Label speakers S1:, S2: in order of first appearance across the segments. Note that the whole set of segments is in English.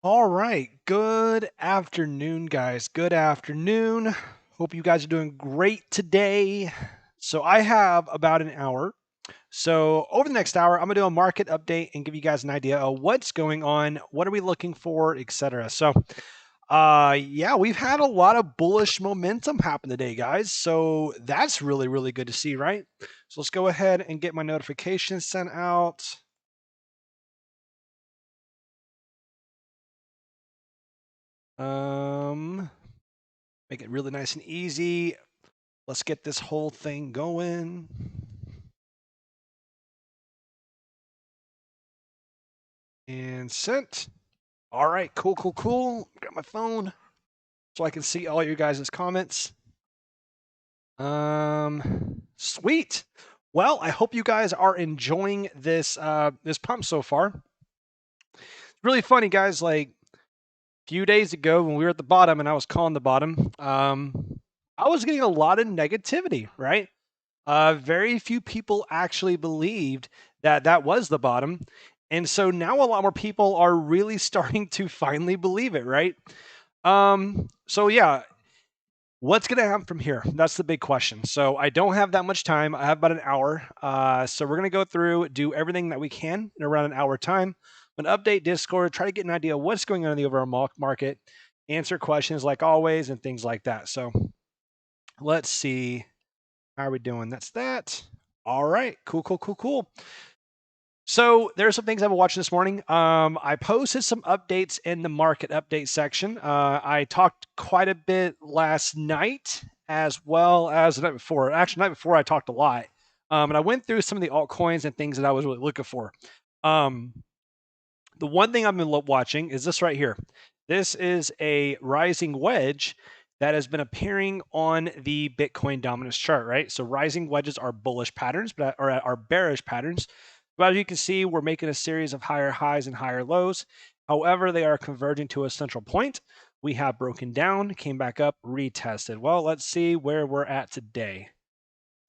S1: All right. Good afternoon, guys. Good afternoon. Hope you guys are doing great today. So, I have about an hour. So, over the next hour, I'm going to do a market update and give you guys an idea of what's going on, what are we looking for, etc. So, yeah, we've had a lot of bullish momentum happen today, guys. So, that's really good to see, right? So, let's go ahead and get my notifications sent out. Make it really nice and easy. Let's get this whole thing going. And sent. All right, cool. Got my phone so I can see all your guys' comments. Sweet. Well, I hope you guys are enjoying this this pump so far. It's really funny, guys. Like a few days ago when we were at the bottom and I was calling the bottom, I was getting a lot of negativity, right? Very few people actually believed that that was the bottom. And so now a lot more people are really starting to finally believe it, right? So yeah, what's going to happen from here? That's the big question. So I don't have that much time. I have about an hour. So we're going to go through, do everything that we can in around an hour time. I'm going to update Discord, try to get an idea of what's going on in the overall market, answer questions like always, and things like that. So let's see. How are we doing? That's that. All right. Cool. So there's some things I've been watching this morning. I posted some updates in the market update section. I talked quite a bit last night as well as the night before. Actually, the night before I talked a lot. And I went through some of the altcoins and things that I was really looking for. The one thing I've been watching is this right here. This is a rising wedge that has been appearing on the Bitcoin dominance chart, right? So rising wedges are bullish patterns, but are bearish patterns. But as you can see, we're making a series of higher highs and higher lows. However, they are converging to a central point. We have broken down, came back up, retested. Well, let's see where we're at today.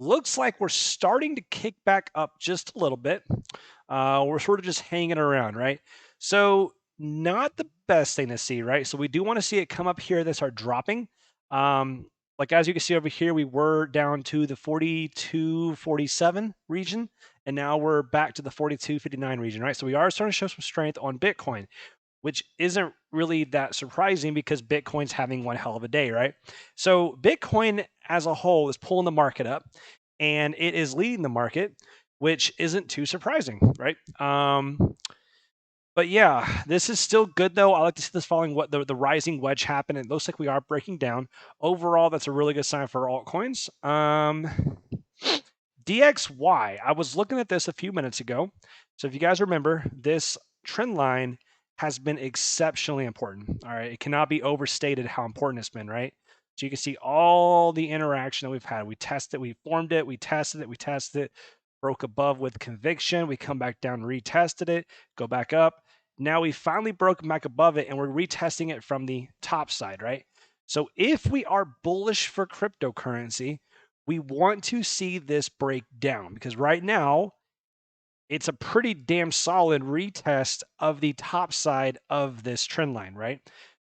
S1: Looks like we're starting to kick back up just a little bit. We're sort of just hanging around, right? So not the best thing to see, right? So we do want to see it come up here, that start dropping. Like as you can see over here, we were down to the 42.47 region, and now we're back to the 42.59 region, right? So we are starting to show some strength on Bitcoin, which isn't really that surprising because Bitcoin's having one hell of a day, right? So Bitcoin as a whole is pulling the market up, and it is leading the market, which isn't too surprising, right? But yeah, this is still good though. I like to see this following what the rising wedge happen. It looks like we are breaking down. Overall, that's a really good sign for altcoins. DXY, I was looking at this a few minutes ago. So if you guys remember, this trend line has been exceptionally important. All right. It cannot be overstated how important it's been, right? So you can see all the interaction that we've had. We tested, we formed it, we tested it, broke above with conviction. We come back down, retested it, go back up. Now we finally broke back above it and we're retesting it from the top side, right? So if we are bullish for cryptocurrency, we want to see this break down because right now it's a pretty damn solid retest of the top side of this trend line, right?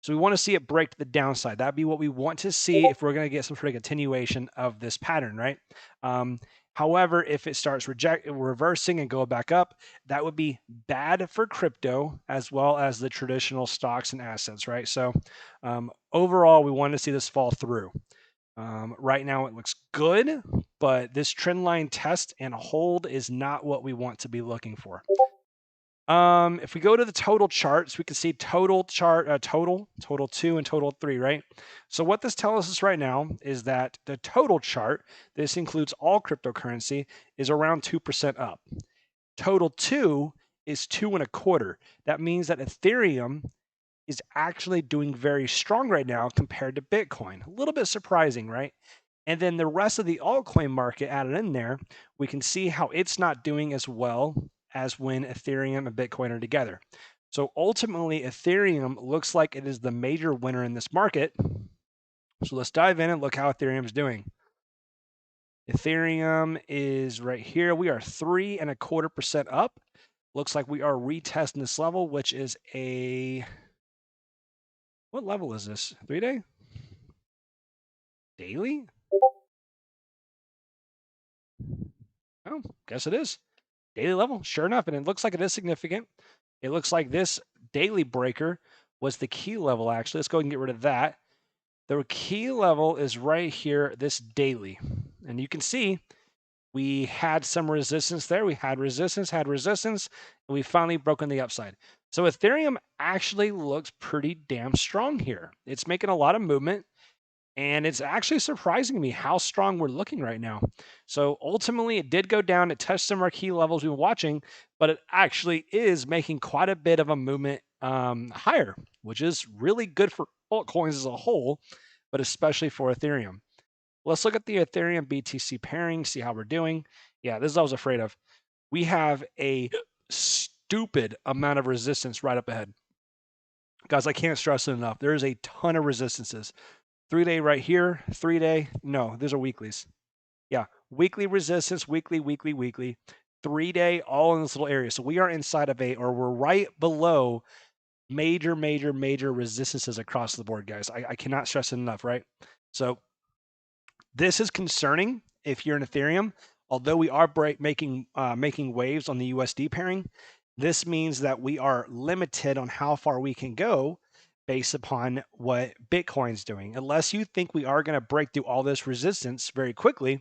S1: So we want to see it break to the downside. That'd be what we want to see if we're going to get some sort of continuation of this pattern, right? However, if it starts reversing and go back up, that would be bad for crypto as well as the traditional stocks and assets, right? So overall, we want to see this fall through. Right now it looks good, but this trend line test and hold is not what we want to be looking for. If we go to the total charts, we can see total chart, total 2 and total 3, right? So what this tells us right now is that the total chart, this includes all cryptocurrency, is around 2% up. Total 2 is 2.25. That means that Ethereum is actually doing very strong right now compared to Bitcoin. A little bit surprising, right? And then the rest of the altcoin market added in there, we can see how it's not doing as well as when Ethereum and Bitcoin are together. So ultimately, Ethereum looks like it is the major winner in this market. So let's dive in and look how Ethereum is doing. Ethereum is right here. We are 3.25% up. Looks like we are retesting this level, which is a What level is this? 3-day? Daily? Oh, guess it is. Daily level, sure enough, and it looks like it is significant. It looks like this daily breaker was the key level, actually. Let's go ahead and get rid of that. The key level is right here, this daily. And you can see we had some resistance there. We had resistance, and we finally broken the upside. So Ethereum actually looks pretty damn strong here. It's making a lot of movement. And it's actually surprising me how strong we're looking right now. So ultimately, it did go down. It touched some of our key levels we were watching, but it actually is making quite a bit of a movement higher, which is really good for altcoins as a whole, but especially for Ethereum. Let's look at the Ethereum BTC pairing, see how we're doing. Yeah, this is what I was afraid of. We have a stupid amount of resistance right up ahead. Guys, I can't stress it enough. There's a ton of resistances. 3-day right here, 3-day. No, these are weeklies. Yeah, weekly resistance, weekly. 3-day, all in this little area. So we are inside of or we're right below major resistances across the board, guys. I cannot stress it enough, right? So this is concerning if you're in Ethereum. Although we are making waves on the USD pairing, this means that we are limited on how far we can go based upon what Bitcoin's doing. Unless you think we are going to break through all this resistance very quickly,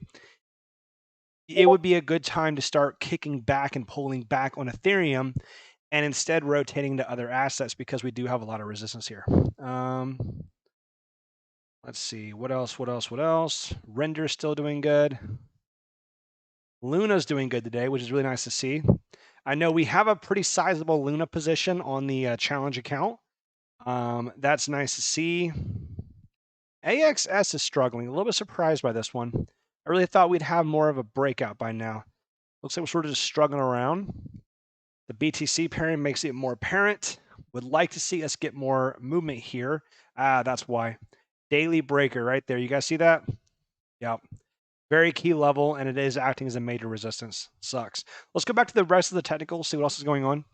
S1: it would be a good time to start kicking back and pulling back on Ethereum and instead rotating to other assets because we do have a lot of resistance here. Let's see, what else? Render's still doing good. Luna's doing good today, which is really nice to see. I know we have a pretty sizable Luna position on the challenge account. That's nice to see. AXS is struggling. A little bit surprised by this one. I really thought we'd have more of a breakout by now. Looks like we're sort of just struggling around. The BTC pairing makes it more apparent. Would like to see us get more movement here. That's why. Daily breaker right there. You guys see that? Yep. Very key level, and it is acting as a major resistance. Sucks. Let's go back to the rest of the technicals, see what else is going on.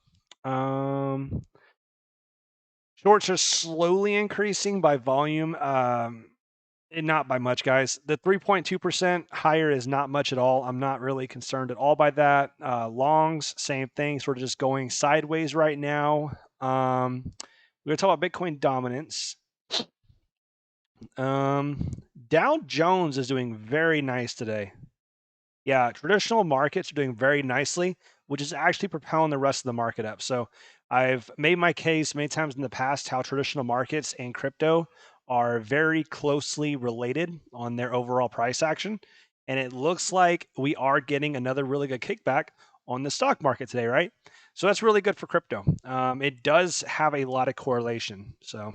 S1: Shorts are slowly increasing by volume, and not by much, guys. The 3.2% higher is not much at all. I'm not really concerned at all by that. Longs, same thing, sort of just going sideways right now. We're going to talk about Bitcoin dominance. Dow Jones is doing very nice today. Yeah, traditional markets are doing very nicely, which is actually propelling the rest of the market up. So I've made my case many times in the past how traditional markets and crypto are very closely related on their overall price action. And it looks like we are getting another really good kickback on the stock market today, right? So that's really good for crypto. It does have a lot of correlation. So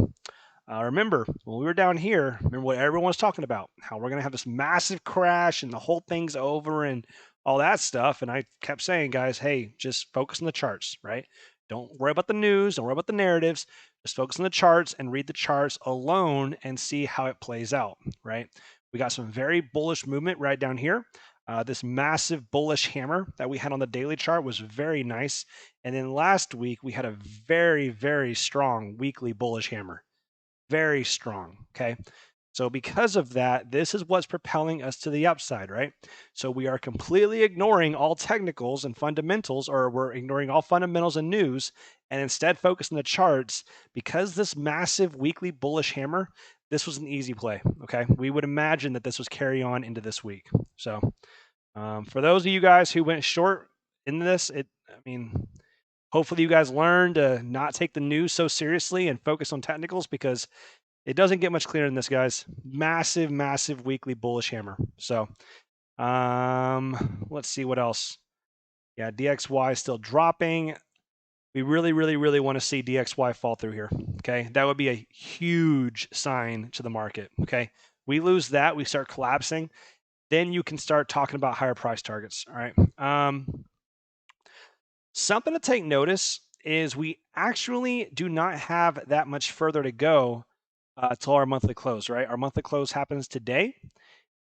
S1: remember, when we were down here, remember what everyone was talking about, how we're going to have this massive crash and the whole thing's over and all that stuff. And I kept saying, guys, hey, just focus on the charts, right? Don't worry about the news. Don't worry about the narratives. Just focus on the charts and read the charts alone and see how it plays out, right? We got some very bullish movement right down here. This massive bullish hammer that we had on the daily chart was very nice. And then last week, we had a very strong weekly bullish hammer. Very strong. Okay. So because of that, this is what's propelling us to the upside, right? So we are completely ignoring all technicals and fundamentals, or we're ignoring all fundamentals and news, and instead focus on the charts. Because this massive weekly bullish hammer, this was an easy play. Okay. We would imagine that this was carry on into this week. So for those of you guys who went short in this, hopefully you guys learned to not take the news so seriously and focus on technicals, because it doesn't get much clearer than this, guys. Massive weekly bullish hammer. So let's see what else. Yeah, DXY is still dropping. We really want to see DXY fall through here. Okay, that would be a huge sign to the market. Okay, we lose that, we start collapsing, then you can start talking about higher price targets. All right. Something to take notice is we actually do not have that much further to go till our monthly close, right? Our monthly close happens today.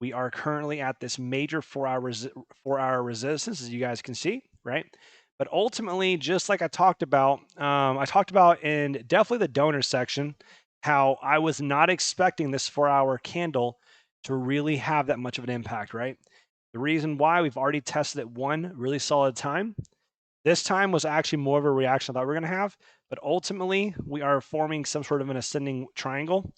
S1: We are currently at this major 4-hour resistance, as you guys can see, right? But ultimately, just like I talked about in definitely the donor section, how I was not expecting this 4-hour candle to really have that much of an impact, right? The reason why, we've already tested it one really solid time. This time was actually more of a reaction I thought we were going to have, but ultimately we are forming some sort of an ascending triangle,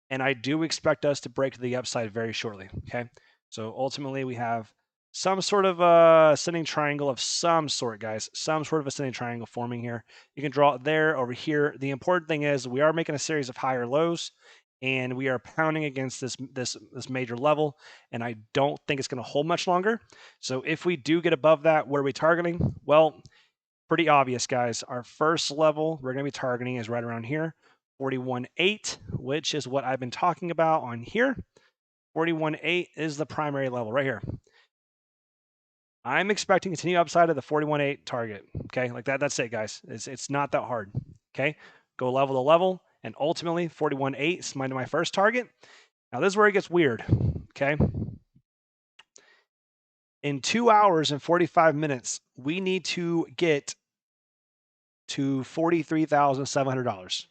S1: and I do expect us to break to the upside very shortly. Okay, so ultimately we have some sort of ascending triangle of some sort, guys. Some sort of ascending triangle forming here. You can draw it there, over here. The important thing is we are making a series of higher lows, and we are pounding against this major level, and I don't think it's going to hold much longer. So if we do get above that, what are we targeting? Well, pretty obvious, guys. Our first level we're going to be targeting is right around here, 41.8, which is what I've been talking about on here. 41.8 is the primary level right here. I'm expecting continued upside of the 41.8 target. Okay, like that. That's it, guys. It's not that hard. Okay, go level to level, and ultimately 41.8 is my first target. Now this is where it gets weird. Okay, in 2 hours and 45 minutes, we need to get to $43,700.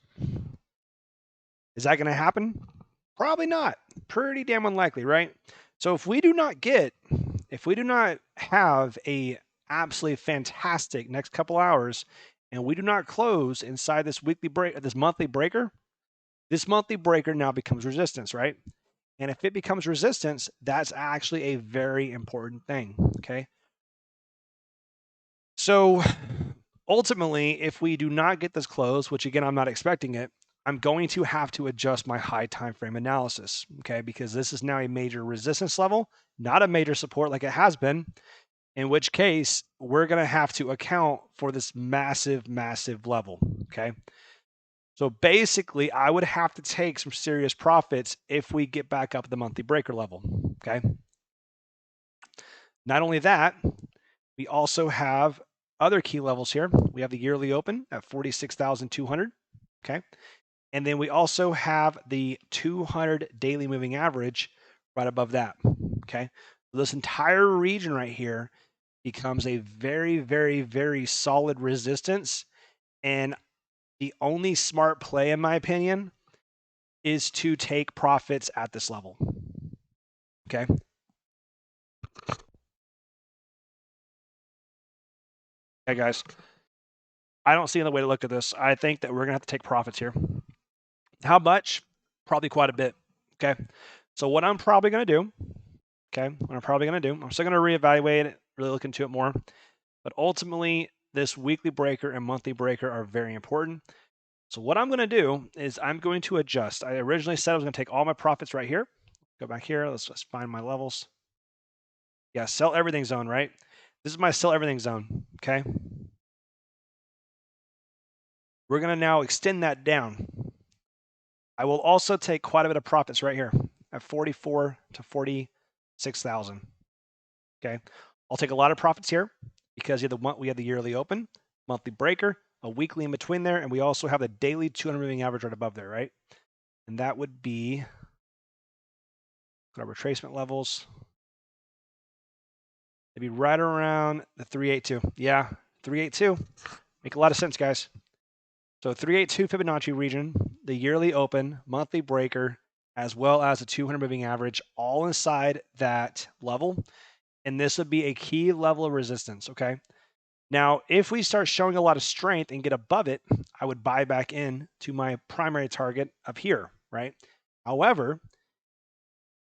S1: Is that going to happen? Probably not. Pretty damn unlikely, right? So if we do not have a absolutely fantastic next couple hours, and we do not close inside this monthly breaker, this monthly breaker now becomes resistance, right? And if it becomes resistance, that's actually a very important thing. Okay. So ultimately, if we do not get this close, which again, I'm not expecting it, I'm going to have to adjust my high time frame analysis, okay? Because this is now a major resistance level, not a major support like it has been, in which case we're going to have to account for this massive, massive level, okay? So basically, I would have to take some serious profits if we get back up the monthly breaker level, okay? Not only that, we also have other key levels here. We have the yearly open at 46,200, okay? And then we also have the 200 daily moving average right above that, okay? So this entire region right here becomes a very, very, very solid resistance. And the only smart play, in my opinion, is to take profits at this level, okay? Okay, guys. I don't see another way to look at this. I think that we're going to have to take profits here. How much? Probably quite a bit, okay? So what I'm probably going to do, okay, I'm still going to reevaluate it, really look into it more. But ultimately, this weekly breaker and monthly breaker are very important. So what I'm going to do is I'm going to adjust. I originally said I was going to take all my profits right here. Go back here. Let's just find my levels. Yeah, sell everything zone, right? This is my sell everything zone, okay? We're going to now extend that down. I will also take quite a bit of profits right here at 44 to 46,000. Okay, I'll take a lot of profits here because we have the yearly open, monthly breaker, a weekly in between there, and we also have the daily 200 moving average right above there, right? And that would be our retracement levels. It'd be right around the 382. Yeah, 382. Make a lot of sense, guys. So 382 Fibonacci region, the yearly open, monthly breaker, as well as a 200 moving average, all inside that level. And this would be a key level of resistance, okay? Now, if we start showing a lot of strength and get above it, I would buy back in to my primary target up here, right? However,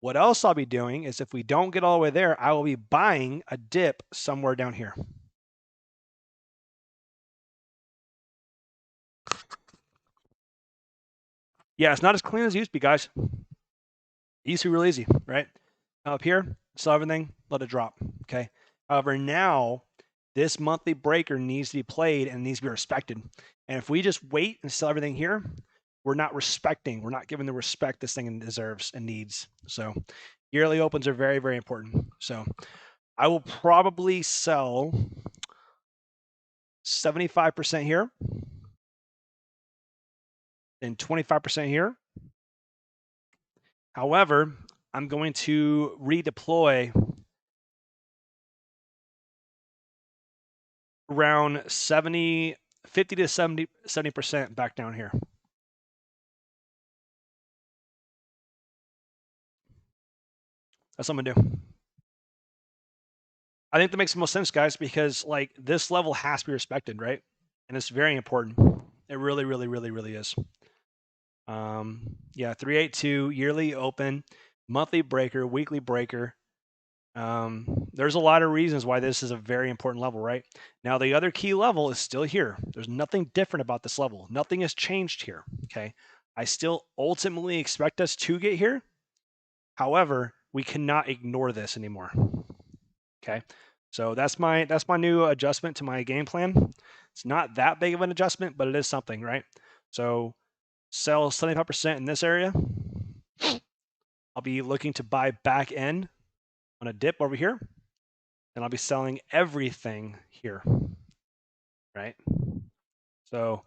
S1: what else I'll be doing is if we don't get all the way there, I will be buying a dip somewhere down here. Yeah, it's not as clean as it used to be, guys. It used to be real easy, right? Up here, sell everything, let it drop, okay? However, now this monthly breaker needs to be played and needs to be respected. And if we just wait and sell everything here, we're not giving the respect this thing deserves and needs. So yearly opens are very, very important. So I will probably sell 75% here and 25% here. However, I'm going to redeploy around 50 to 70% back down here. That's what I'm gonna do. I think that makes the most sense, guys, because like this level has to be respected, right? And it's very important. It really, really, really, really is. Yeah, 382 yearly open, monthly breaker, weekly breaker. There's a lot of reasons why this is a very important level, right? Now, the other key level is still here. There's nothing different about this level. Nothing has changed here, okay? I still ultimately expect us to get here. However, we cannot ignore this anymore, okay? So that's my new adjustment to my game plan. It's not that big of an adjustment, but it is something, right? So sell 75% in this area. I'll be looking to buy back in on a dip over here, and I'll be selling everything here, right? So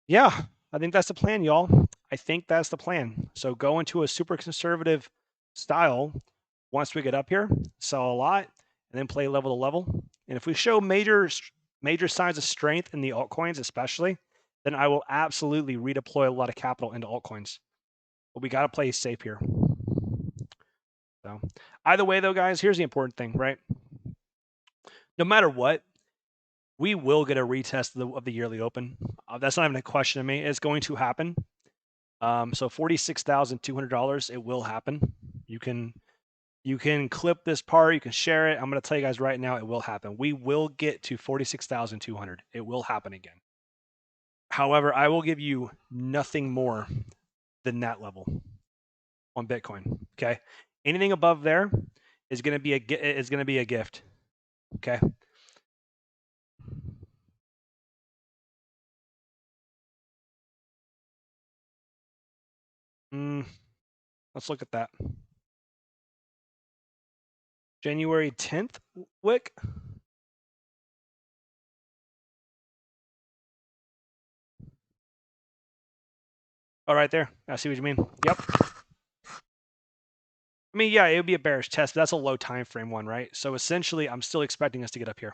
S1: yeah, I think that's the plan, y'all. I think that's the plan. So go into a super conservative style once we get up here, sell a lot, and then play level to level. And if we show major signs of strength in the altcoins, especially, then I will absolutely redeploy a lot of capital into altcoins. But we got to play safe here. So either way, though, guys, here's the important thing, right? No matter what, we will get a retest of the yearly open. That's not even a question to me. It's going to happen. So $46,200, it will happen. You can clip this part, you can share it. I'm going to tell you guys right now, it will happen. We will get to 46,200. It will happen again. However, I will give you nothing more than that level on Bitcoin. Okay, anything above there is going to be a gift. Okay. Let's look at that. January 10th wick. Oh, right there. I see what you mean. Yep. I mean, yeah, it would be a bearish test, but that's a low time frame one, right? So essentially, I'm still expecting us to get up here.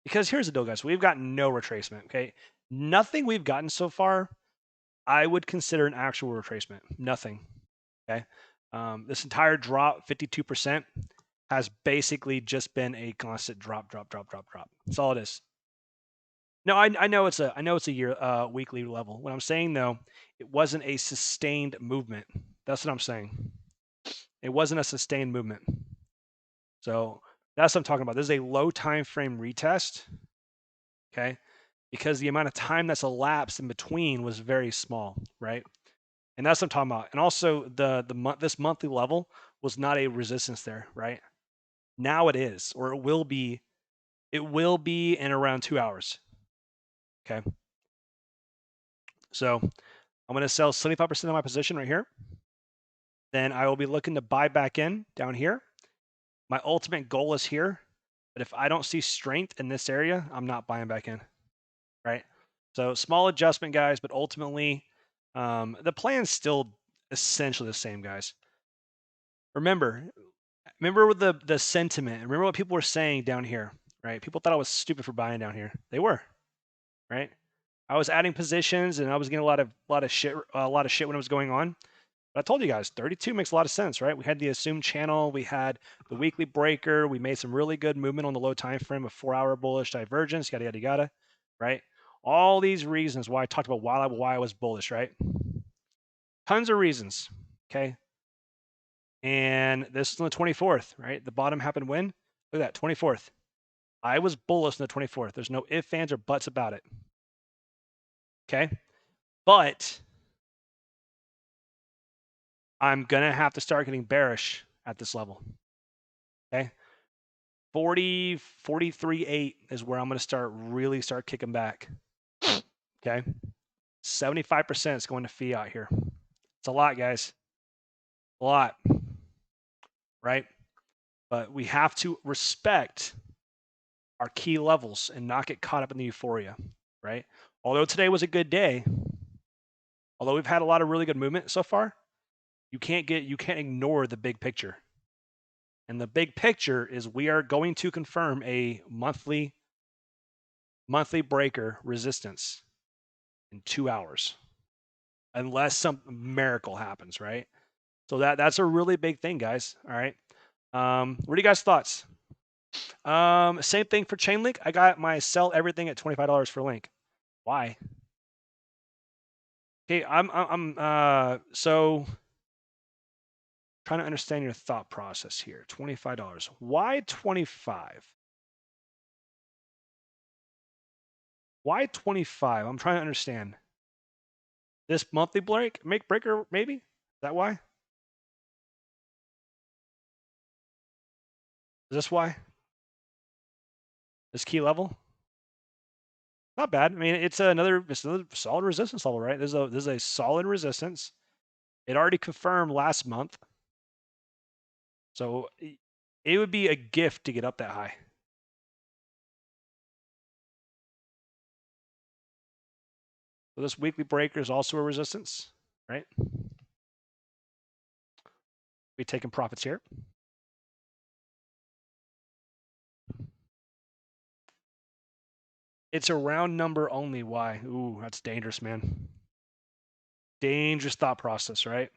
S1: Because here's the deal, guys. We've got no retracement, okay? Nothing we've gotten so far, I would consider an actual retracement. Nothing, okay? This entire drop, 52%, has basically just been a constant drop. That's all it is. No, I know it's a year weekly level. What I'm saying though, it wasn't a sustained movement. That's what I'm saying. It wasn't a sustained movement. So that's what I'm talking about. This is a low time frame retest. Okay. Because the amount of time that's elapsed in between was very small, right? And that's what I'm talking about. And also this monthly level was not a resistance there, right? Now it is, or it will be in around 2 hours. Okay. So I'm going to sell 75% of my position right here. Then I will be looking to buy back in down here. My ultimate goal is here, but if I don't see strength in this area, I'm not buying back in, right? So small adjustment, guys, but ultimately the plan's still essentially the same, guys. Remember with the sentiment. Remember what people were saying down here, right? People thought I was stupid for buying down here. They were, right? I was adding positions and I was getting a lot of shit when it was going on. But I told you guys, 32 makes a lot of sense, right? We had the assumed channel, we had the weekly breaker, we made some really good movement on the low time frame of 4-hour bullish divergence, yada yada yada, right? All these reasons why I talked about why I was bullish, right? Tons of reasons, okay? And this is on the 24th, right? The bottom happened when? Look at that, 24th. I was bullish on the 24th. There's no ifs, ands, or buts about it. Okay? But I'm going to have to start getting bearish at this level. Okay? 40, 43.8 is where I'm going to really start kicking back. Okay? 75% is going to fiat here. It's a lot, guys. A lot. Right? But we have to respect our key levels and not get caught up in the euphoria, right? Although today was a good day, although we've had a lot of really good movement so far, you can't ignore the big picture. And the big picture is we are going to confirm a monthly breaker resistance in 2 hours. Unless some miracle happens, right? So that's a really big thing, guys. All right. What are you guys' thoughts? Same thing for Chainlink. I got my sell everything at $25 for Link. Why? Okay, so trying to understand your thought process here. $25. Why 25? Why 25? I'm trying to understand. This monthly breaker, maybe? Is that why? Is this why? This key level? Not bad. I mean, it's another solid resistance level, right? This is a solid resistance. It already confirmed last month. So it would be a gift to get up that high. So this weekly breaker is also a resistance, right? We taking profits here. It's a round number only. Why? Ooh, that's dangerous, man. Dangerous thought process, right?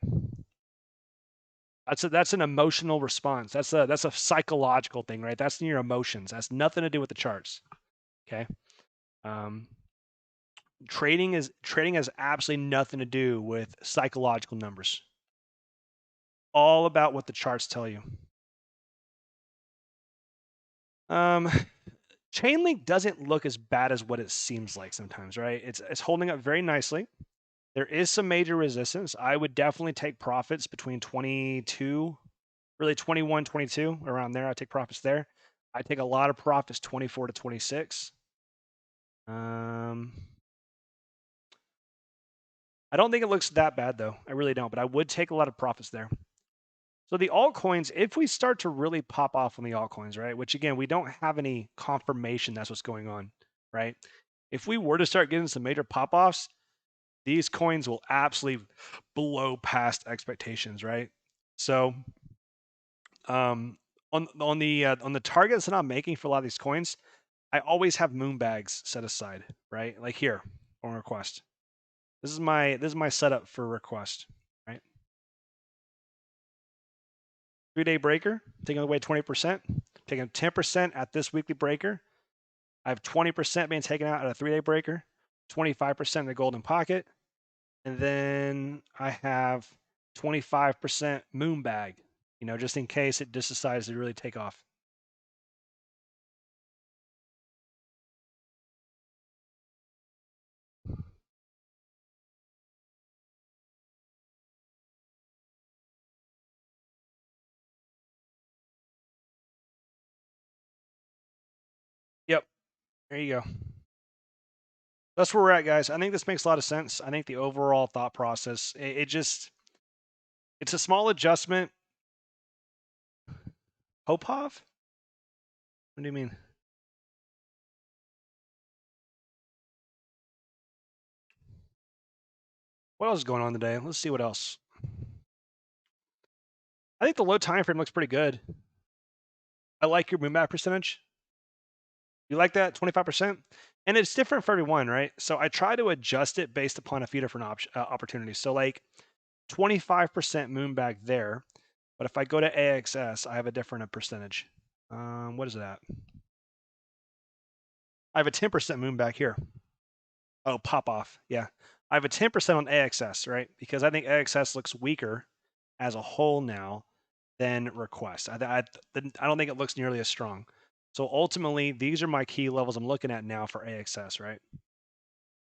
S1: That's an emotional response. That's a psychological thing, right? That's in your emotions. That's nothing to do with the charts. Okay. Trading has absolutely nothing to do with psychological numbers. All about what the charts tell you. Chainlink doesn't look as bad as what it seems like sometimes, right? It's holding up very nicely. There is some major resistance. I would definitely take profits between 22, really 21, 22, around there. I take profits there. I take a lot of profits 24 to 26. I don't think it looks that bad though. I really don't, but I would take a lot of profits there. So the altcoins, if we start to really pop off on the altcoins, right? Which again, we don't have any confirmation that's what's going on, right? If we were to start getting some major pop-offs, these coins will absolutely blow past expectations, right? So on the targets that I'm making for a lot of these coins, I always have moon bags set aside, right? Like here on request. This is my setup for request, right? 3-day breaker, taking away 20%, taking 10% at this weekly breaker. I have 20% being taken out at a 3-day breaker, 25% in the golden pocket, and then I have 25% moon bag, just in case it just decides to really take off. Yep, there you go. That's where we're at, guys. I think this makes a lot of sense. I think the overall thought process, it's a small adjustment. Popov? What do you mean? What else is going on today? Let's see what else. I think the low time frame looks pretty good. I like your moon back percentage. You like that 25%? And it's different for everyone, right? So I try to adjust it based upon a few different opportunities. So like 25% moon back there, but if I go to AXS, I have a different percentage. What is that? I have a 10% moon back here. Oh, pop off. Yeah. I have a 10% on AXS, right? Because I think AXS looks weaker as a whole now than request. I don't think it looks nearly as strong. So ultimately, these are my key levels I'm looking at now for AXS, right?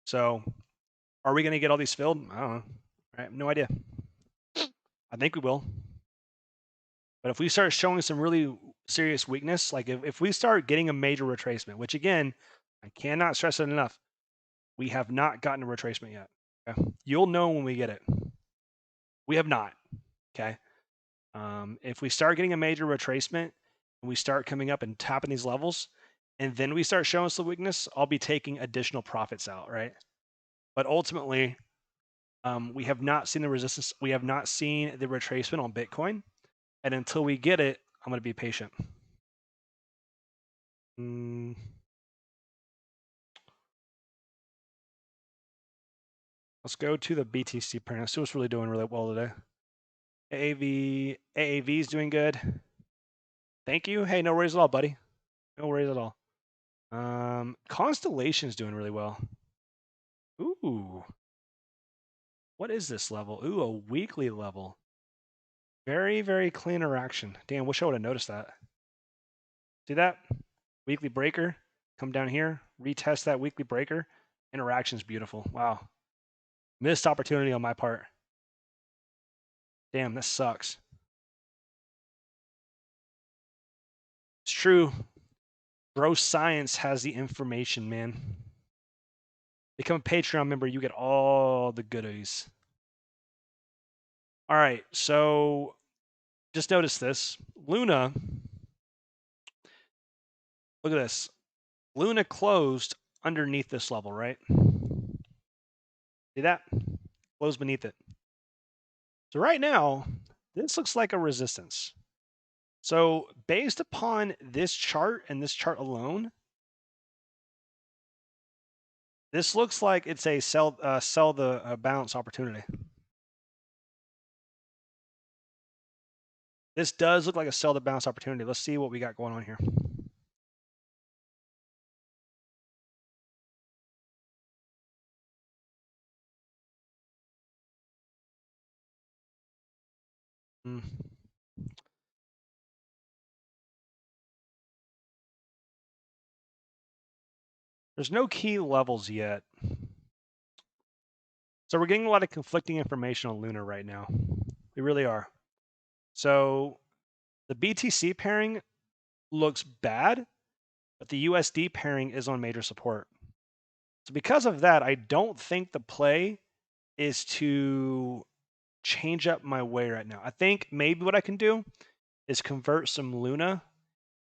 S1: So are we going to get all these filled? I don't know. I have no idea. I think we will. But if we start showing some really serious weakness, like if we start getting a major retracement, which again, I cannot stress it enough, we have not gotten a retracement yet. Okay? You'll know when we get it. We have not. Okay. If we start getting a major retracement and we start coming up and tapping these levels, and then we start showing some weakness, I'll be taking additional profits out, right? But ultimately, we have not seen the resistance. We have not seen the retracement on Bitcoin. And until we get it, I'm going to be patient. Let's go to the BTC pair. Let's see what's really doing really well today. AAV is doing good. Thank you. Hey, no worries at all, buddy. No worries at all. Constellation's doing really well. Ooh. What is this level? Ooh, a weekly level. Very, very clean interaction. Damn, wish I would have noticed that. See that? Weekly breaker. Come down here, retest that weekly breaker. Interaction's beautiful. Wow. Missed opportunity on my part. Damn, this sucks. It's true. Bro Science has the information, man. Become a Patreon member, you get all the goodies. All right, so just notice this. Luna, look at this. Luna closed underneath this level, right? See that? Closed beneath it. So right now, this looks like a resistance. So based upon this chart and this chart alone, this looks like it's a sell the bounce opportunity. This does look like a sell the bounce opportunity. Let's see what we got going on here. There's no key levels yet. So we're getting a lot of conflicting information on Luna right now. We really are. So the BTC pairing looks bad, but the USD pairing is on major support. So because of that, I don't think the play is to change up my way right now. I think maybe what I can do is convert some Luna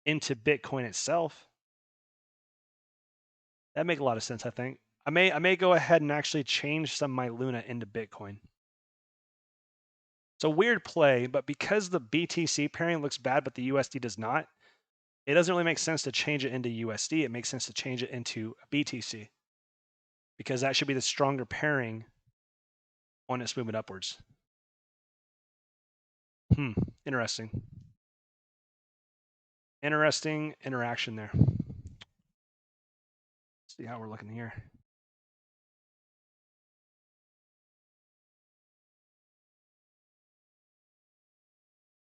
S1: into Bitcoin itself. That make a lot of sense, I think. I may go ahead and actually change some of my Luna into Bitcoin. It's a weird play, but because the BTC pairing looks bad, but the USD does not, it doesn't really make sense to change it into USD. It makes sense to change it into BTC because that should be the stronger pairing on its movement upwards. Interesting. Interesting interaction there. Let's see how we're looking here.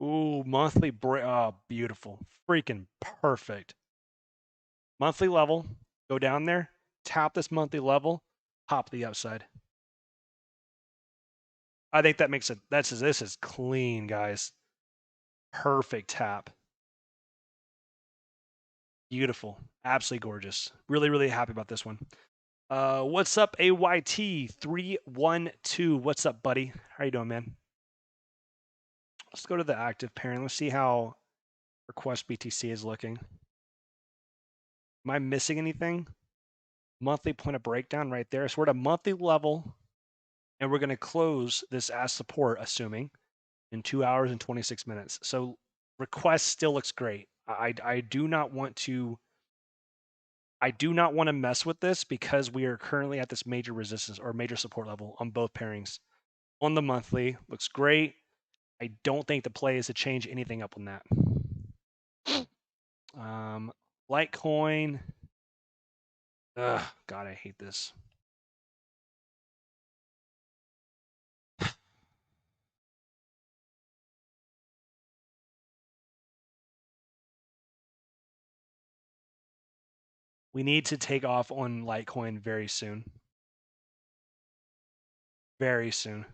S1: Ooh, monthly break. Oh, beautiful. Freaking perfect. Monthly level. Go down there, tap this monthly level, pop the upside. I think that makes it, this is clean, guys. Perfect tap. Beautiful. Absolutely gorgeous. Really, really happy about this one. What's up, AYT312? What's up, buddy? How you doing, man? Let's go to the active pairing. Let's see how request BTC is looking. Am I missing anything? Monthly point of breakdown right there. So we're at a monthly level, and we're going to close this as support, assuming, in 2 hours and 26 minutes. So request still looks great. I do not want to mess with this because we are currently at this major resistance or major support level on both pairings. On the monthly, looks great. I don't think the play is to change anything up on that. Litecoin. Ugh, God, I hate this. We need to take off on Litecoin very soon. Very soon.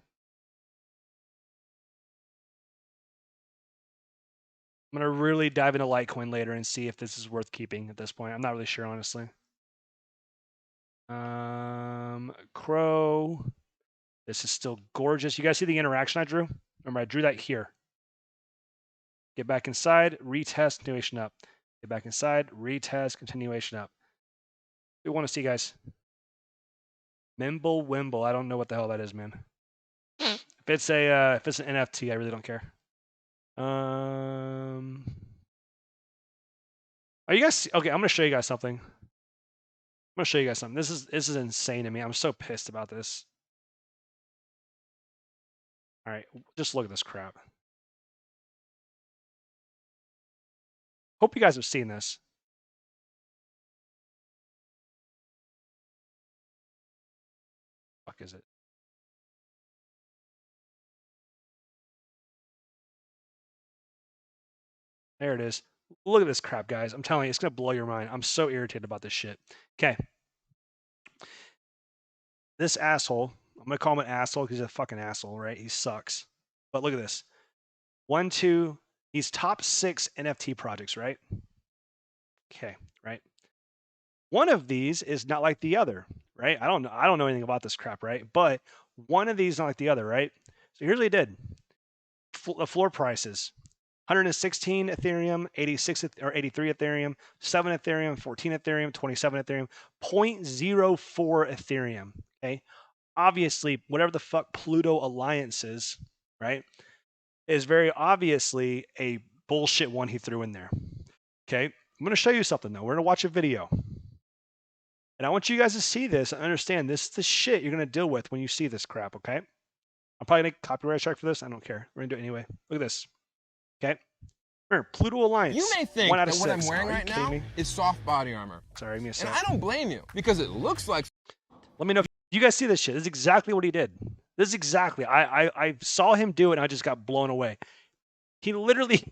S1: I'm going to really dive into Litecoin later and see if this is worth keeping at this point. I'm not really sure, honestly. Crow. This is still gorgeous. You guys see the interaction I drew? Remember, I drew that here. Get back inside, retest, continuation up. Get back inside, retest, continuation up. We want to see, guys. Mimble Wimble. I don't know what the hell that is, man. If it's an NFT, I really don't care. Are you guys okay? I'm gonna show you guys something. This is insane to me. I'm so pissed about this. All right, just look at this crap. Hope you guys have seen this. Fuck is it? There it is. Look at this crap, guys. I'm telling you, it's gonna blow your mind. I'm so irritated about this shit. Okay. This asshole, I'm gonna call him an asshole because he's a fucking asshole, right? He sucks. But look at this. 1, 2, he's top 6 NFT projects, right? Okay, right. One of these is not like the other, right? I don't know anything about this crap, right? But one of these is not like the other, right? So here's what he did. The floor prices. 116 Ethereum, 86 or 83 Ethereum, 7 Ethereum, 14 Ethereum, 27 Ethereum, 0.04 Ethereum. Okay. Obviously, whatever the fuck Pluto Alliance is, right, is very obviously a bullshit one he threw in there. Okay. I'm going to show you something though. We're going to watch a video. And I want you guys to see this and understand this is the shit you're going to deal with when you see this crap. Okay. I'm probably going to copyright strike for this. I don't care. We're going to do it anyway. Look at this. Okay. Remember, Pluto Alliance.
S2: You may think
S1: that
S2: what I'm wearing right now is soft body armor.
S1: Sorry, me a sec.
S2: And I don't blame you because it looks like.
S1: Let me know if you guys see this shit. This is exactly what he did. This is exactly. I saw him do it and I just got blown away. He literally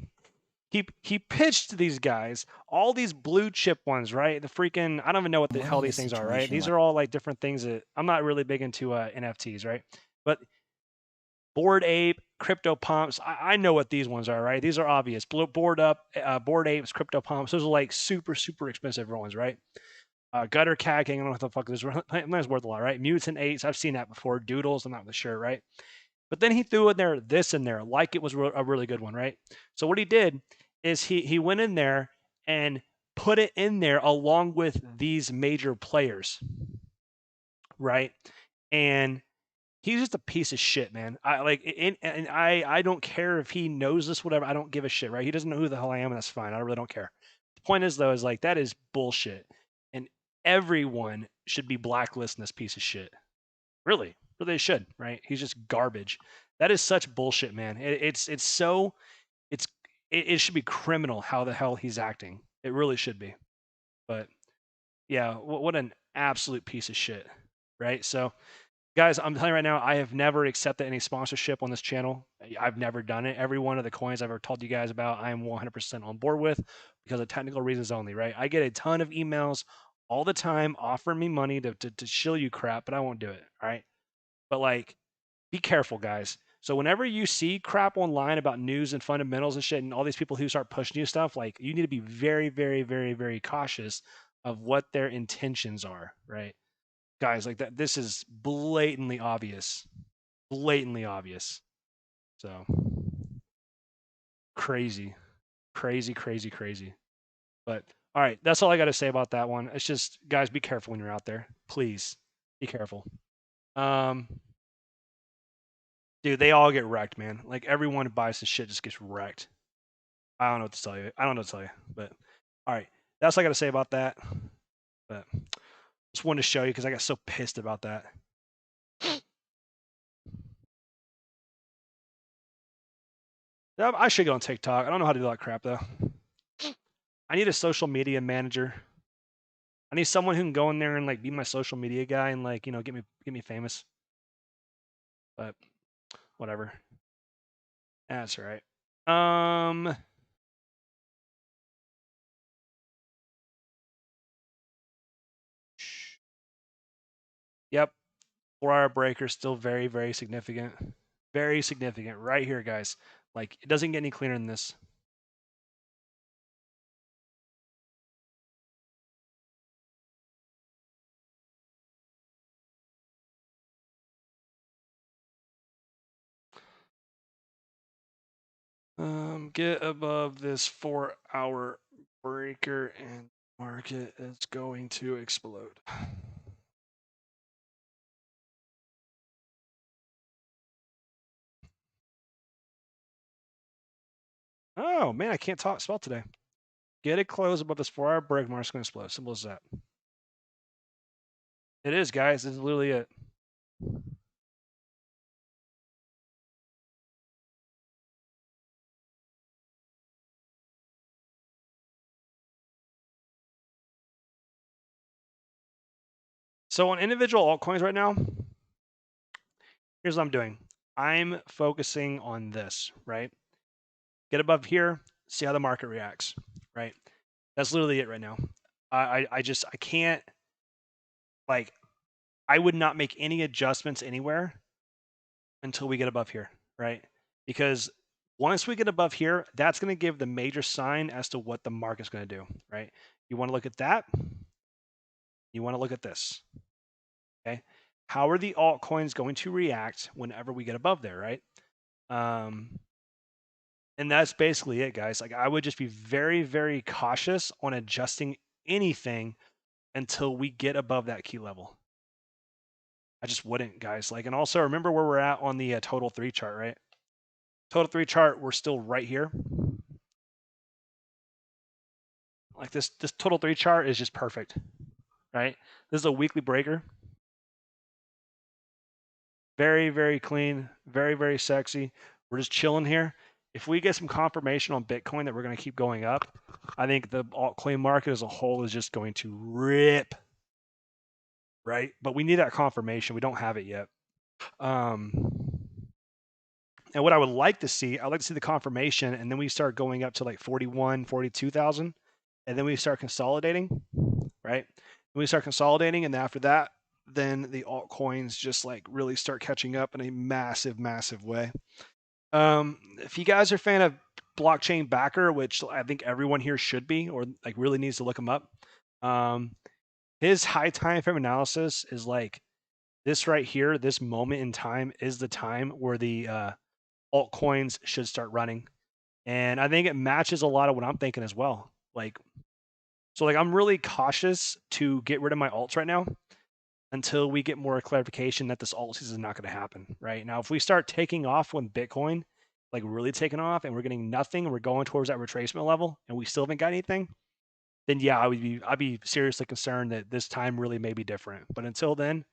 S1: he pitched these guys, all these blue chip ones, right? The freaking I don't even know what the hell these things are, right? These are all like different things that I'm not really big into NFTs, right? But Bored Ape, Crypto Pumps. I know what these ones are, right? These are obvious. Bored Apes, Crypto Pumps. Those are like super, super expensive ones, right? Gutter Cacking. I don't know what the fuck this is. That's worth a lot, right? Mutant Apes. I've seen that before. Doodles. I'm not really sure, right? But then he threw in there this in there, like it was a really good one, right? So what he did is he went in there and put it in there along with these major players, right? And he's just a piece of shit, man. I don't care if he knows this, whatever. I don't give a shit, right? He doesn't know who the hell I am, and that's fine. I really don't care. The point is, though, is like that is bullshit, and everyone should be blacklisting this piece of shit. Really, they should, right? He's just garbage. That is such bullshit, man. It should be criminal how the hell he's acting. It really should be. But yeah, what an absolute piece of shit, right? So guys, I'm telling you right now, I have never accepted any sponsorship on this channel. I've never done it. Every one of the coins I've ever told you guys about, I am 100% on board with because of technical reasons only, right? I get a ton of emails all the time offering me money to shill you crap, but I won't do it, all right? But like, be careful, guys. So whenever you see crap online about news and fundamentals and shit and all these people who start pushing you stuff, like you need to be very, very, very, very cautious of what their intentions are, right? Guys, like that, this is blatantly obvious. Blatantly obvious. So crazy. Crazy, crazy, crazy. But all right, that's all I got to say about that one. It's just guys, be careful when you're out there. Please be careful. Dude, they all get wrecked, man. Like everyone who buys this shit just gets wrecked. I don't know what to tell you. I don't know what to tell you. But all right, that's all I got to say about that. But just wanted to show you because I got so pissed about that. I should get on TikTok. I don't know how to do that crap though. I need a social media manager. I need someone who can go in there and like be my social media guy and like, you know, get me famous. But whatever. That's all right. Yep. 4-hour breaker still very, very significant. Very significant right here, guys. Like it doesn't get any cleaner than this. Get above this 4-hour breaker and market is going to explode. Oh man, I can't spell today. Get it close above this 4-hour break, market's going to explode. Simple as that. It is, guys. This is literally it. So on individual altcoins right now, here's what I'm doing. I'm focusing on this, right? Get above here, see how the market reacts, right? That's literally it right now. I can't, like, I would not make any adjustments anywhere until we get above here, right? Because once we get above here, that's going to give the major sign as to what the market's going to do, right? You want to look at that. You want to look at this. Okay. How are the altcoins going to react whenever we get above there, right? And that's basically it, guys. Like, I would just be very, very cautious on adjusting anything until we get above that key level. I just wouldn't, guys. Like, and also remember where we're at on the total 3 chart, right? Total 3 chart, we're still right here. Like, this total 3 chart is just perfect, right? This is a weekly breaker. Very, very clean, very, very sexy. We're just chilling here. If we get some confirmation on Bitcoin that we're going to keep going up, I think the altcoin market as a whole is just going to rip, right? But we need that confirmation. We don't have it yet. And what I would like to see, I'd like to see the confirmation, and then we start going up to like 41, 42,000, and then we start consolidating, right? And we start consolidating, and after that, then the altcoins just like really start catching up in a massive, massive way. If you guys are a fan of blockchain backer, which I think everyone here should be, or like really needs to look him up, his high time frame analysis is like this right here. This moment in time is the time where the altcoins should start running, and I think it matches a lot of what I'm thinking as well. Like, so like I'm really cautious to get rid of my alts right now until we get more clarification that this alt season is not going to happen. Right now, if we start taking off when Bitcoin, like really taking off, and we're getting nothing, and we're going towards that retracement level, and we still haven't got anything, then yeah, I'd be seriously concerned that this time really may be different. But until then,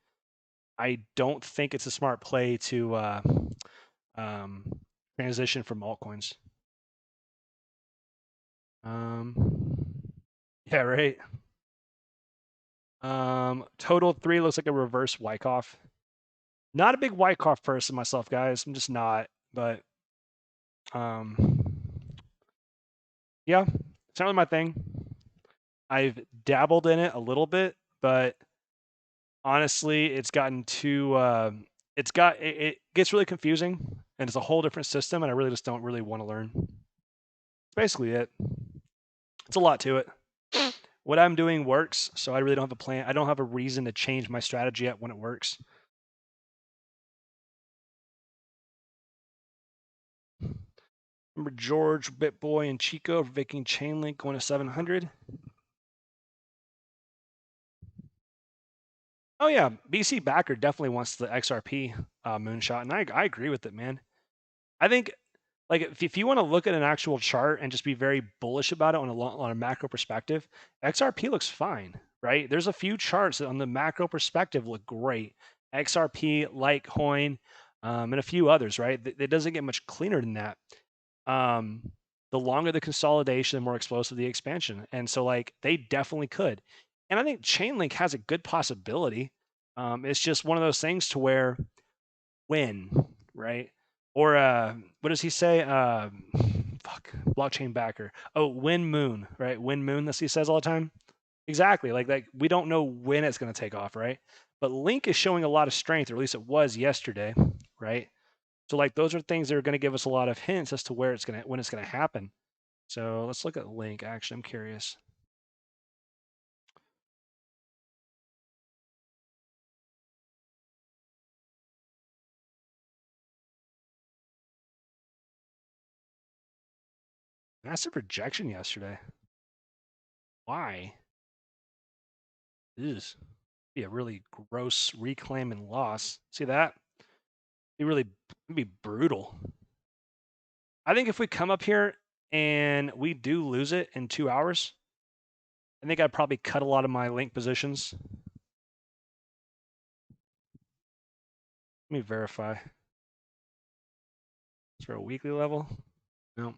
S1: I don't think it's a smart play to um, transition from altcoins. Yeah, right. Total 3 looks like a reverse Wyckoff. Not a big Wyckoff person myself, guys. I'm just not. But yeah, it's not really my thing. I've dabbled in it a little bit, but honestly, it's gotten too. It gets really confusing, and it's a whole different system, and I really just don't really want to learn. That's basically it. It's a lot to it. What I'm doing works, so I really don't have a plan. I don't have a reason to change my strategy yet when it works. Remember George, BitBoy, and Chico for Viking Chainlink going to 700. Oh yeah, BC Backer definitely wants the XRP moonshot, and I agree with it, man. I think like if you want to look at an actual chart and just be very bullish about it on a macro perspective, XRP looks fine, right? There's a few charts that on the macro perspective look great. XRP, Litecoin, and a few others, right? It doesn't get much cleaner than that. The longer the consolidation, the more explosive the expansion. And so like they definitely could. And I think Chainlink has a good possibility. It's just one of those things to where when, right? Or what does he say? Fuck, blockchain backer. Oh, when moon, right? When moon, that's what he says all the time. Exactly. Like we don't know when it's going to take off, right? But Link is showing a lot of strength, or at least it was yesterday, right? So like those are things that are going to give us a lot of hints as to where it's going to when it's going to happen. So let's look at Link. Actually, I'm curious. Massive rejection yesterday. Why? Is be a really gross reclaim and loss. See that? It'd be brutal. I think if we come up here and we do lose it in 2 hours, I think I'd probably cut a lot of my Link positions. Let me verify. Is there a weekly level? No.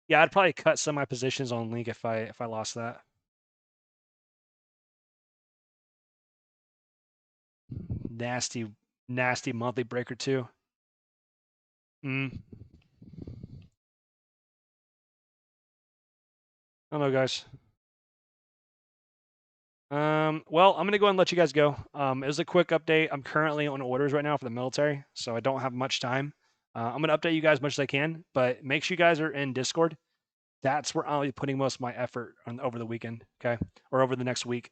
S1: Yeah, I'd probably cut some of my positions on Link if I lost that. Nasty, nasty monthly breaker too. I don't know, guys. Well, I'm gonna go ahead and let you guys go. It was a quick update. I'm currently on orders right now for the military, so I don't have much time. I'm gonna update you guys as much as I can, but make sure you guys are in Discord. That's where I'll be putting most of my effort on over the weekend, okay, or over the next week.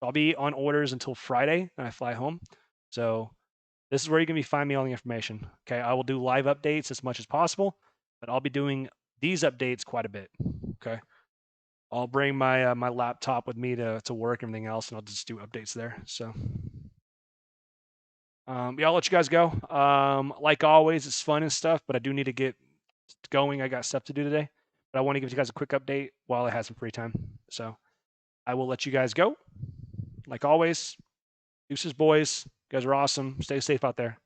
S1: I'll be on orders until Friday, and I fly home. So this is where you can find me all the information. Okay, I will do live updates as much as possible, but I'll be doing these updates quite a bit. Okay. I'll bring my my laptop with me to work and everything else, and I'll just do updates there. So, yeah, I'll let you guys go. Like always, it's fun and stuff, but I do need to get going. I got stuff to do today, but I want to give you guys a quick update while I have some free time. So, I will let you guys go. Like always, deuces, boys. You guys are awesome. Stay safe out there.